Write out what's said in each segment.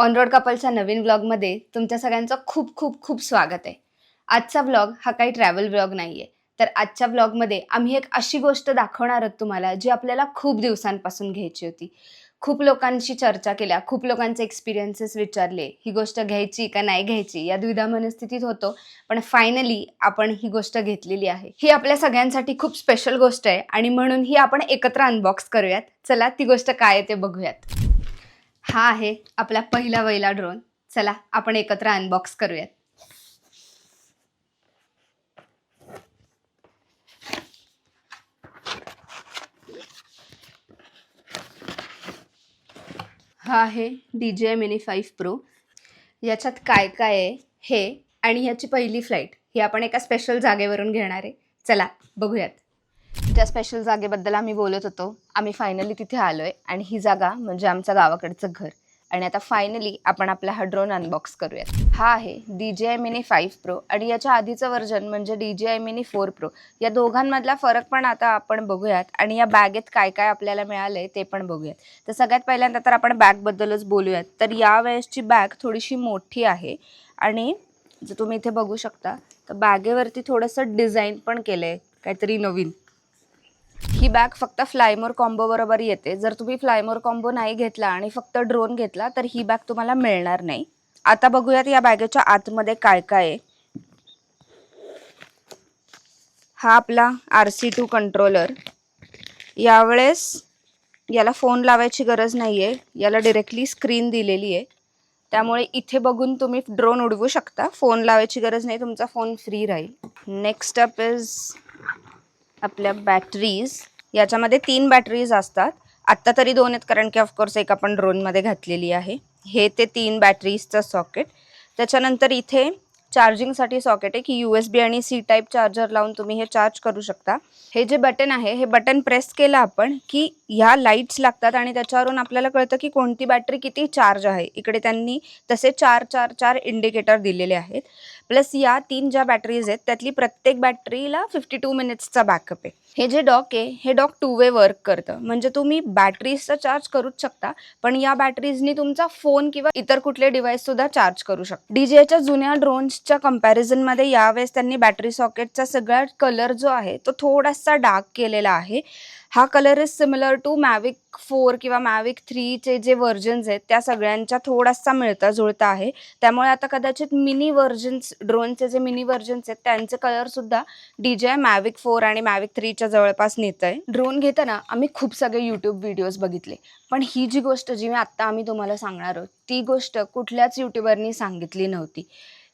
On road कपलच्या नवीन व्लॉगमध्ये तुमच्या सगळ्यांचं खूप खूप खूप स्वागत आहे. आजचा व्लॉग हा काही ट्रॅव्हल व्लॉग नाही आहे, तर आजच्या व्लॉगमध्ये आम्ही एक अशी गोष्ट दाखवणार आहोत तुम्हाला जी आपल्याला खूप दिवसांपासून घ्यायची होती. खूप लोकांशी चर्चा केल्या, खूप लोकांचे एक्सपिरियन्सेस विचारले, ही गोष्ट घ्यायची का नाही घ्यायची या द्विधा मनस्थितीत होतो, पण फायनली आपण ही गोष्ट घेतलेली आहे. ही आपल्या सगळ्यांसाठी खूप स्पेशल गोष्ट आहे आणि म्हणून ही आपण एकत्र अनबॉक्स करूयात. चला ती गोष्ट काय आहे ते बघूयात. हा आहे आपला पहिला वैला ड्रोन. चला आपण एकत्र अनबॉक्स करूयात. हा आहे DJI Mini 5 Pro. याच्यात काय काय आहे हे आणि ह्याची पहिली फ्लाईट ही आपण एका स्पेशल जागेवरून घेणार आहे. चला बघूयात. त्या स्पेशल जागेबद्दल आम्ही बोलत होतो. आम्ही फायनली तिथे आलोय आणि ही जागा म्हणजे आमचं गावाकडचं घर. आणि आता फायनली आपण आपला हा ड्रोन अनबॉक्स करूयात. हा आहे DJI Mini 5 Pro आणि याच्या आधीचं व्हर्जन म्हणजे DJI Mini 4 Pro. या दोघांमधला फरक पण आता आपण बघूयात आणि या बॅगेत काय काय आपल्याला मिळालंय ते पण बघूयात. तर सगळ्यात पहिल्यांदा तर आपण बॅगबद्दलच बोलूयात. तर या वेळेसची बॅग थोडीशी मोठी आहे आणि जर तुम्ही इथे बघू शकता तर बॅगेवरती थोडंसं डिझाईन पण केलंय काहीतरी नवीन. ही बॅग फक्त फ्लायमोर कॉम्बो बरोबर येते. जर तुम्ही फ्लायमोर कॉम्बो नाही घेतला आणि फक्त ड्रोन घेतला तर ही बॅग तुम्हाला मिळणार नाही. आता बघूयात या बॅगेच्या आतमध्ये काय काय आहे. हा आपला RC2 कंट्रोलर. यावेळेस याला फोन लावायची गरज नाहीये, याला डायरेक्टली स्क्रीन दिलेली आहे. त्यामुळे इथे बघून तुम्ही ड्रोन उडवू शकता. फोन लावायची गरज नाही, तुमचा फोन फ्री राहील. नेक्स्ट अप इज आपल्या बॅटरीज. याच्यामध्ये 3 बॅटरीज असतात. आत्ता तरी 2 आहेत कारण की ऑफकोर्स एक आपण ड्रोनमध्ये घातलेली आहे. हे ते 3 बॅटरीजचं सॉकेट. त्याच्यानंतर इथे चार्जिंगसाठी सॉकेट आहे की USB आणि C टाईप चार्जर लावून तुम्ही हे चार्ज करू शकता. हे जे बटन आहे हे बटन प्रेस केलं आपण की ह्या लाईट्स लागतात आणि त्याच्यावरून आपल्याला कळतं की कोणती बॅटरी किती चार्ज आहे. इकडे त्यांनी तसे 4 इंडिकेटर दिलेले आहेत. प्लस या 3 ज्या बॅटरीज आहेत त्यातली प्रत्येक बॅटरीला 52 मिनिट्सचा बॅकअप आहे. हे जे डॉक आहे हे डॉक 2 वे वर्क करतं. म्हणजे तुम्ही बॅटरीजचा चार्ज करूच शकता पण या बॅटरीजनी तुमचा फोन किंवा इतर कुठले डिव्हाइस सुद्धा चार्ज करू शकता. DJIच्या जुन्या ड्रोन्सच्या कंपॅरिझनमध्ये यावेळेस त्यांनी बॅटरी सॉकेटचा सगळा कलर जो आहे तो थोडासा डार्क केलेला आहे. हा colour is similar to Mavic 4 किंवा Mavic 3 चे जे व्हर्जन्स आहेत त्या सगळ्यांच्या थोडासा मिळता जुळता आहे. त्यामुळे आता कदाचित मिनी व्हर्जन्स ड्रोनचे जे मिनी व्हर्जन्स आहेत त्यांचे कलर सुद्धा DJI Mavic 4 आणि Mavic 3 च्या जवळपास नेत आहे. ड्रोन घेताना आम्ही खूप सगळे YouTube व्हिडिओज बघितले पण ही जी गोष्ट जी मी आत्ता आम्ही तुम्हाला सांगणार आहोत ती गोष्ट कुठल्याच युट्यूबरनी सांगितली नव्हती.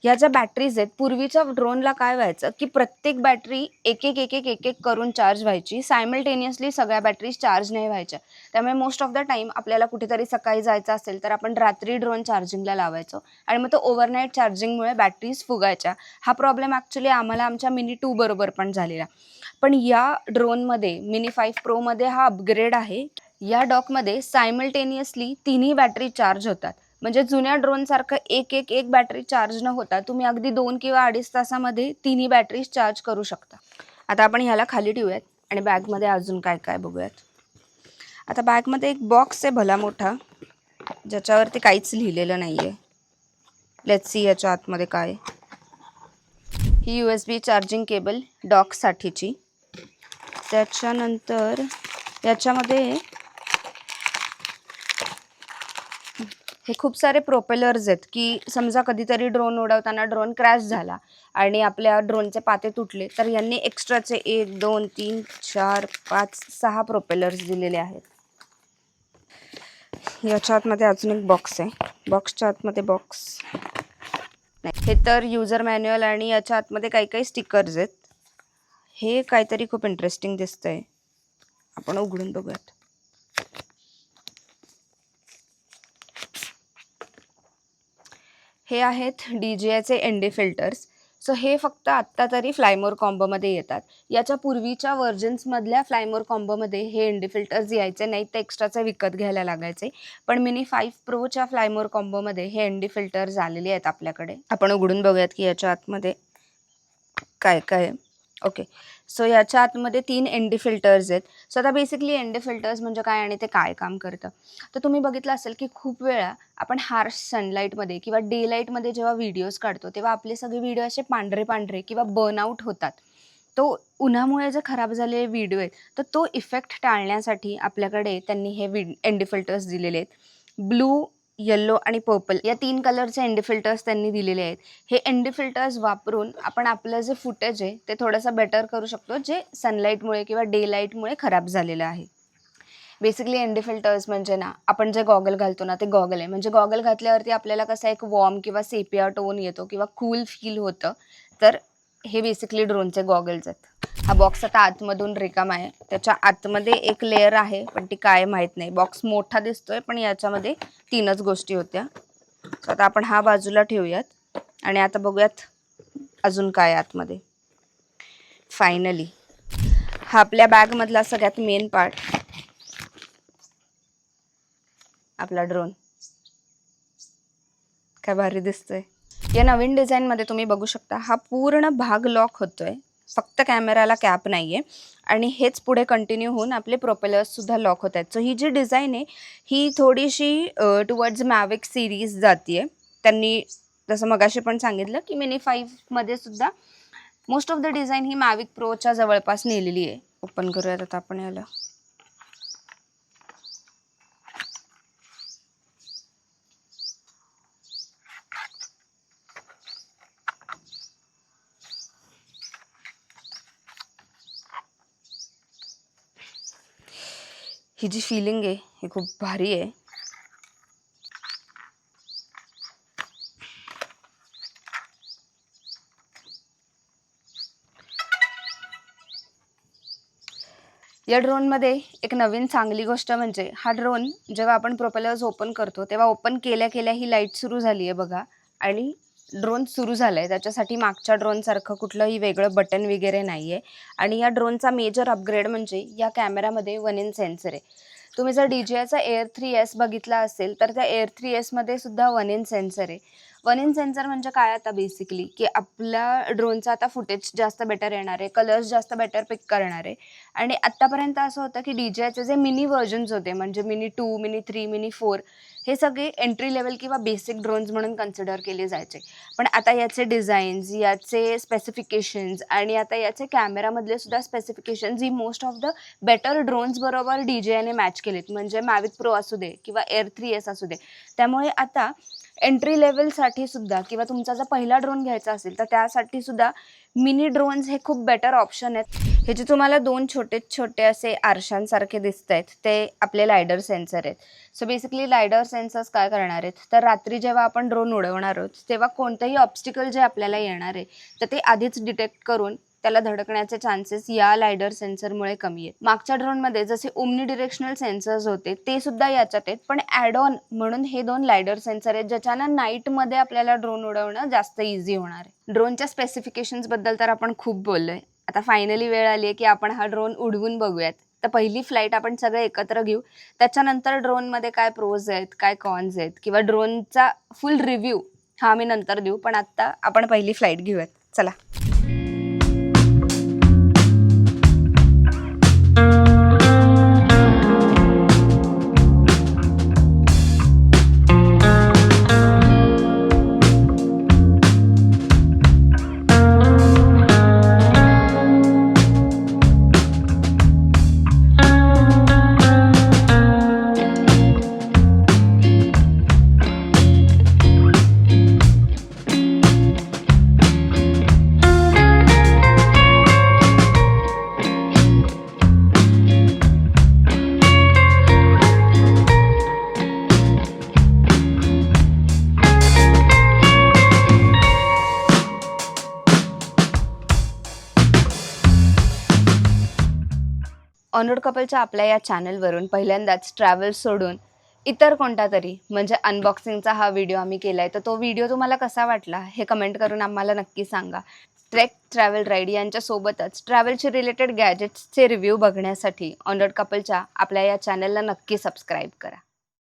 ह्या ज्या बॅटरीज आहेत पूर्वीच्या ड्रोनला काय व्हायचं की प्रत्येक बॅटरी एक एक करून चार्ज व्हायची. सायमल्टेनियसली सगळ्या बॅटरीज चार्ज नाही व्हायच्या. त्यामुळे मोस्ट ऑफ द टाईम आपल्याला कुठेतरी सकाळी जायचं असेल तर आपण रात्री ड्रोन चार्जिंगला लावायचो आणि मग तो ओव्हरनाईट चार्जिंगमुळे बॅटरीज फुगायच्या. हा प्रॉब्लेम ॲक्च्युली आम्हाला आमच्या Mini 2 बरोबर पण झालेला. पण या ड्रोनमध्ये Mini 5 Proमध्ये हा अपग्रेड आहे. या डॉकमध्ये सायमल्टेनियसली तिन्ही बॅटरी चार्ज होतात. म्हणजे जुन्या ड्रोनसारखं एक बॅटरी चार्ज न होता तुम्ही अगदी 2 किंवा 2.5 तासामध्ये तिन्ही बॅटरीज चार्ज करू शकता. आता आपण ह्याला खाली ठेवूयात आणि बॅगमध्ये अजून काय काय बघूयात. आता बॅगमध्ये एक बॉक्स आहे भला मोठा ज्याच्यावरती काहीच लिहिलेलं नाही आहे. लेट्स सी याच्या आतमध्ये काय. ही USB चार्जिंग केबल डॉकसाठीची. त्याच्यानंतर याच्यामध्ये हे खूप सारे प्रोपेलर्स आहेत की समजा कधीतरी ड्रोन उडवताना ड्रोन क्रॅश झाला आणि आपल्या ड्रोनचे पाते तुटले तर यांनी एक्स्ट्राचे 1 2 3 4 5 6 प्रोपेलर्स दिलेले आहेत. याच्या आतमध्ये अजून एक बॉक्स आहे. बॉक्सच्या आतमध्ये बॉक्स नाही, हे तर युजर मॅन्युअल आणि याच्या आतमध्ये काही काही स्टिकर्स आहेत. हे काहीतरी खूप इंटरेस्टिंग दिसतंय. आपण उघडून बघूयात. हे आहेत DJIचे ND फिल्टर्स. सो हे फक्त आत्ता तरी फ्लायमोर कॉम्बोमध्ये येतात. याच्या पूर्वीच्या व्हर्जन्समधल्या फ्लायमोर कॉम्बोमध्ये हे ND फिल्टर्स यायचे नाहीत, ते एक्स्ट्राचे विकत घ्यायला लागायचे. पण Mini 5 Proच्या फ्लायमोर कॉम्बोमध्ये हे ND फिल्टर्स आलेले आहेत आपल्याकडे. आपण उघडून बघूयात की याच्या आतमध्ये काय काय आहे. ओके, सो याच्या आतमध्ये 3 ND फिल्टर्स आहेत. सो आता बेसिकली ND फिल्टर्स म्हणजे काय आणि ते काय काम करतं, तर तुम्ही बघितलं असेल की खूप वेळा आपण हार्श सनलाईटमध्ये किंवा डे लाईटमध्ये जेव्हा व्हिडिओज काढतो तेव्हा आपले सगळे व्हिडिओ असे पांढरे पांढरे किंवा बर्नआउट होतात. तो उन्हामुळे जे खराब झालेले व्हिडिओ आहेत, तर तो इफेक्ट टाळण्यासाठी आपल्याकडे त्यांनी हे ND फिल्टर्स दिलेले आहेत. ब्लू, येलो आणि पर्पल या 3 कलरचे ND फिल्टर्स त्यांनी दिलेले आहेत. हे ND फिल्टर्स वापरून आपण आपलं जे फुटेज आहे ते थोडंसं बेटर करू शकतो, जे सनलाईटमुळे किंवा डे लाईटमुळे खराब झालेलं आहे. बेसिकली ND फिल्टर्स म्हणजे ना, आपण जे गॉगल घालतो ना, ते गॉगल आहे. म्हणजे गॉगल घातल्यावरती आपल्याला कसा एक वॉर्म किंवा सेपिया टोन येतो किंवा कूल फील होतं. तर हे बेसिकली ड्रोनचे गॉगल्स आहेत. हा बॉक्स आता आतमधून रिकामा आहे. त्याच्या आतमध्ये एक लेयर आहे, पण ती काय माहीत नाही. बॉक्स मोठा दिसतोय, पण याच्यामध्ये 3च गोष्टी होत्या. सो आता आपण हा बाजूला ठेवूयात आणि आता बघूयात अजून काय आतमध्ये. फायनली हा आपल्या बॅगमधला सगळ्यात मेन पार्ट, आपला ड्रोन. काय भारी दिसतोय. या नवीन डिझाईनमध्ये तुम्ही बघू शकता हा पूर्ण भाग लॉक होतोय. फक्त कॅमेराला कॅप नाहीये आणि हेच पुढे कंटिन्यू होऊन आपले प्रोपेलर्ससुद्धा लॉक होत आहेत. सो ही जी डिझाईन आहे ही थोडीशी टुवर्ड्स मॅविक सिरीज जातीये. त्यांनी जसं मगाशी पण सांगितलं की मिनी 5मध्ये सुद्धा मोस्ट ऑफ द डिझाईन ही मॅविक प्रोच्या जवळपास नेलेली आहे. ओपन करूयात आता आपण याला. ही जी फीलिंग आहे ही खूप भारी आहे. या ड्रोनमध्ये एक नवीन चांगली गोष्ट म्हणजे हा ड्रोन जेव्हा आपण प्रोपेलर्स ओपन करतो तेव्हा ओपन केल्या केल्या ही लाईट सुरू झाली आहे बघा आणि ड्रोन सुरू झाला आहे. त्याच्यासाठी मागच्या ड्रोनसारखं कुठलंही वेगळं बटन वगैरे नाही आहे. आणि या ड्रोनचा मेजर अपग्रेड म्हणजे या कॅमेरामध्ये 1 in सेन्सर आहे. तुम्ही जर DJIचा Air 3S बघितला असेल तर त्या Air 3Sमध्ये सुद्धा 1 in सेन्सर आहे. 1 in सेन्सर म्हणजे काय आता बेसिकली की आपल्या ड्रोनचा आता फुटेज जास्त बेटर येणार आहे, कलर्स जास्त बेटर पिक करणार आहे. आणि आत्तापर्यंत असं होतं की DJIचे जे मिनी व्हर्जन्स होते म्हणजे मिनी 2, मिनी 3, मिनी 4 हे सगळे एंट्री लेवल किंवा बेसिक ड्रोन्स म्हणून कन्सिडर केले जायचे. पण आता याचे डिझाईन्स, याचे स्पेसिफिकेशन्स आणि आता याचे कॅमेरामधले सुद्धा specifications he most of the better drones बरोबर DJIने मॅच केलेत. म्हणजे मॅविक प्रो असू दे किंवा Air 3S असू दे. त्यामुळे आता एंट्री लेवलसाठी सुद्धा किंवा तुमचा जर पहिला ड्रोन घ्यायचा असेल तर त्यासाठी सुद्धा मिनी ड्रोन्स हे खूप बेटर ऑप्शन आहेत. हे जे तुम्हाला 2 छोटे छोटे असे आरशांसारखे दिसत आहेत ते आपले लायडर सेन्सर आहेत. सो बेसिकली लायडर सेन्सर्स काय करणार आहेत तर रात्री जेव्हा आपण ड्रोन उडवणार आहोत तेव्हा कोणतंही ऑब्स्टिकल जे आपल्याला येणार आहे तर ते आधीच डिटेक्ट करून त्याला धडकण्याचे चान्सेस या लायडर सेन्सरमुळे कमी आहेत. मागच्या ड्रोनमध्ये जसे ओमनी डिरेक्शनल सेन्सर्स होते ते सुद्धा याच्यात आहेत, पण ॲड ऑन म्हणून हे 2 लायडर सेन्सर आहेत ज्याच्यानं नाईटमध्ये आपल्याला ड्रोन उडवणं जास्त इझी होणार आहे. ड्रोनच्या स्पेसिफिकेशन्सबद्दल तर आपण खूप बोललोय. आता फायनली वेळ आली आहे की आपण हा ड्रोन उडवून बघूयात. तर पहिली फ्लाईट आपण सगळे एकत्र घेऊ. त्याच्यानंतर ड्रोनमध्ये काय प्रोज आहेत, काय कॉन्स आहेत किंवा ड्रोनचा फुल रिव्ह्यू हा आम्ही नंतर देऊ. पण आत्ता आपण पहिली फ्लाईट घेऊयात. चला. ऑन रोड कपलच्या आपल्या या चॅनलवरून पहिल्यांदाच ट्रॅव्हल सोडून इतर कोणता तरी म्हणजे अनबॉक्सिंगचा हा व्हिडिओ आम्ही केला आहे. तर तो व्हिडिओ तुम्हाला कसा वाटला हे कमेंट करून आम्हाला नक्की सांगा. ट्रेक, ट्रॅव्हल राईड यांच्यासोबतच ट्रॅव्हलचे रिलेटेड गॅजेट्सचे रिव्ह्यू बघण्यासाठी ऑन रोड कपलच्या आपल्या या चॅनलला नक्की सबस्क्राईब करा.